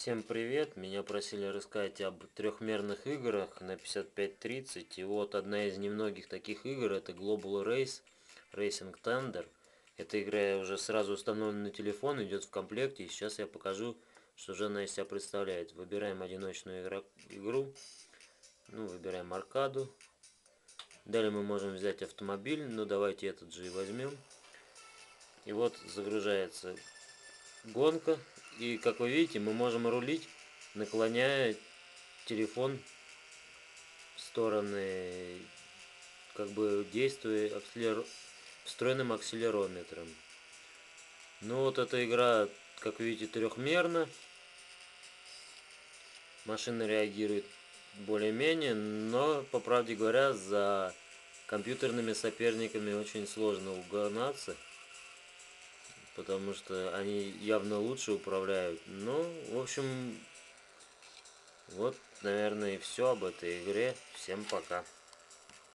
Всем привет! Меня просили рассказать об трехмерных играх на 5530. И вот одна из немногих таких игр — это Global Race Racing Thunder. Эта игра уже сразу установлена на телефон, идет в комплекте. И сейчас я покажу, что же она из себя представляет. Выбираем одиночную игру. Выбираем аркаду. Далее мы можем взять автомобиль. Давайте этот же и возьмем. И вот загружается гонка. И как вы видите, мы можем рулить, наклоняя телефон в стороны, как бы действуя встроенным акселерометром. Вот эта игра, как видите, трехмерна. Машина реагирует более-менее, но, по правде говоря, за компьютерными соперниками очень сложно угнаться, потому что они явно лучше управляют. В общем, вот, наверное, и все об этой игре. Всем пока.